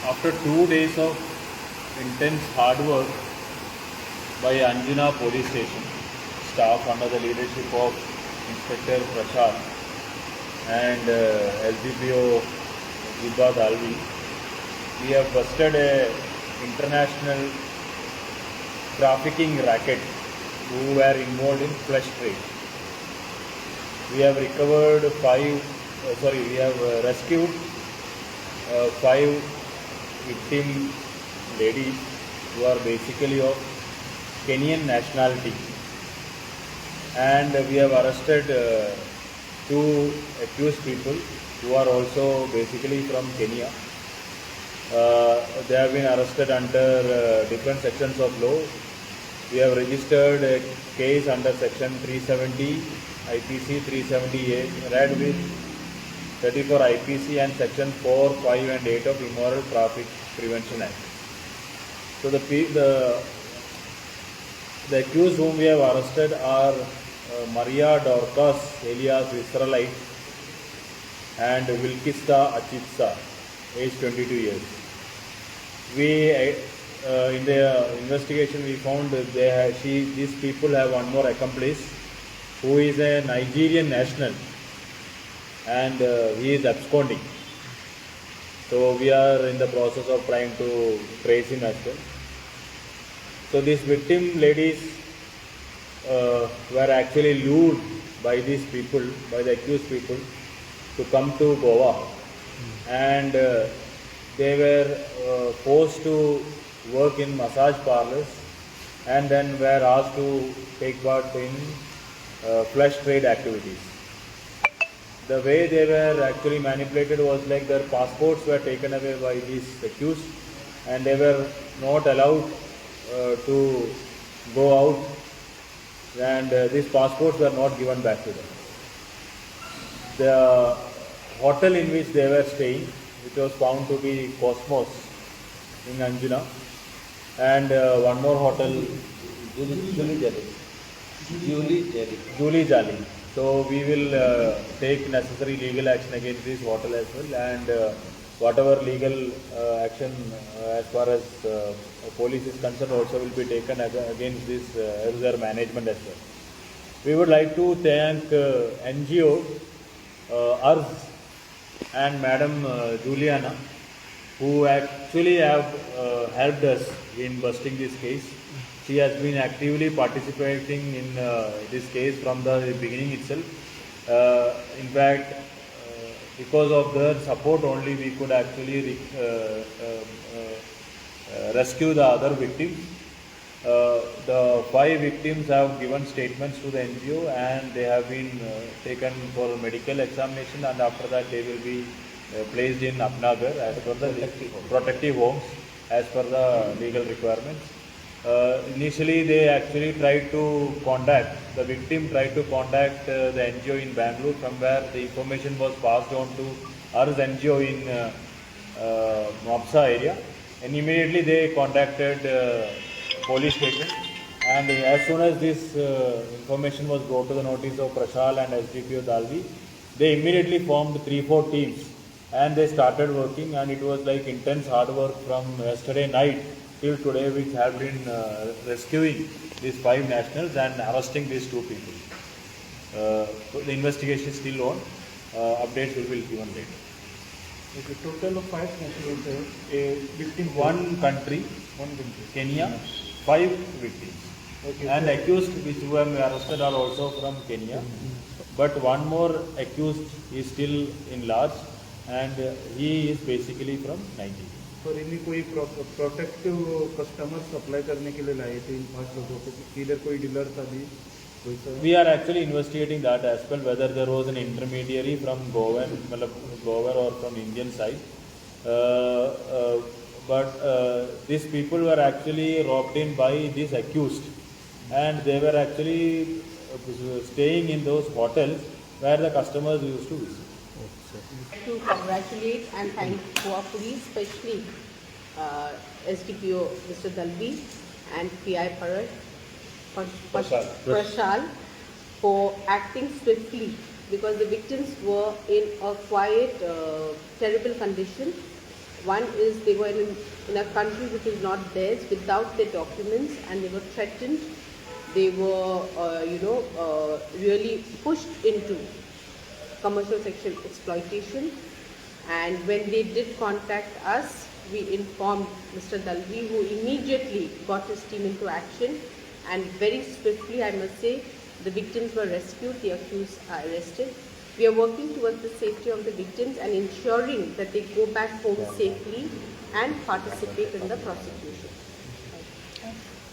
After 2 days of intense hard work by Anjuna police station staff under the leadership of Inspector Prashad and LGPO Dalvi, we have busted a international trafficking racket who were involved in flesh trade. We have recovered rescued 5 victim ladies who are basically of Kenyan nationality, and we have arrested 2 accused people who are also basically from Kenya. They have been arrested under different sections of law. We have registered a case under section 370 IPC 370A read with 34 IPC and section 4, 5 and 8 of Immoral Traffic Prevention Act. So the accused whom we have arrested are Maria Dorcas alias Israelite and Wilkista Achitsa, age 22 years. In the investigation we found these people have one more accomplice who is a Nigerian national, and he is absconding. So we are in the process of trying to trace him as well. So these victim ladies were actually lured by these people, by the accused people, to come to Goa, and they were forced to work in massage parlors and then were asked to take part in flesh trade activities. The way they were actually manipulated was like their passports were taken away by these accused, and they were not allowed to go out, and these passports were not given back to them. The hotel in which they were staying, which was found to be Cosmos in Anjuna, and one more hotel, Julie Jali. So we will take necessary legal action against this hotel as well, and whatever legal action as far as police is concerned also will be taken against this their management as well. We would like to thank NGO Arz and Madam Juliana, who actually have helped us in busting this case. She has been actively participating in this case from the beginning itself. In fact, because of their support only, we could actually rescue the other victims. The 5 victims have given statements to the NGO, and they have been taken for medical examination, and after that they will be placed in Apnagar as per the protective homes as per the legal requirements. Initially they actually tried to contact, the victim tried to contact the NGO in Bangalore, from where the information was passed on to our NGO in Mopsa area, and immediately they contacted police station, and as soon as this information was brought to the notice of Prashal and SDPO Dalvi, they immediately formed 3-4 teams, and they started working, and it was like intense hard work from yesterday night till today, which have been rescuing these 5 nationals and arresting these 2 people. The investigation is still on. Updates will be given later. Okay, total of 5 nationals, a victim. One country, Kenya, 5 victims. Okay, and accused which were arrested are also from Kenya. But one more accused is still in large, and he is basically from Nigeria. Sir इन्हें कोई protective customer supply करने के लिए लाए थे इन 5 लोगों को, इधर कोई डीलर था भी कोई sir? We are actually investigating that as well, whether there was an intermediary from Goa or from Indian side. But these people were actually robbed in by this accused, and they were actually staying in those hotels where the customers used to visit. To congratulate and thank Goa Police, especially SDPO Mr. Dalvi and PI Prashal, for acting swiftly, because the victims were in a quite terrible condition. One is they were in a country which is not theirs, without their documents, and they were threatened. They were, really pushed into commercial sexual exploitation. And when they did contact us, we informed Mr. Dalvi, who immediately got his team into action, and very swiftly, I must say, the victims were rescued, the accused are arrested. We are working towards the safety of the victims and ensuring that they go back home safely and participate in the prosecution.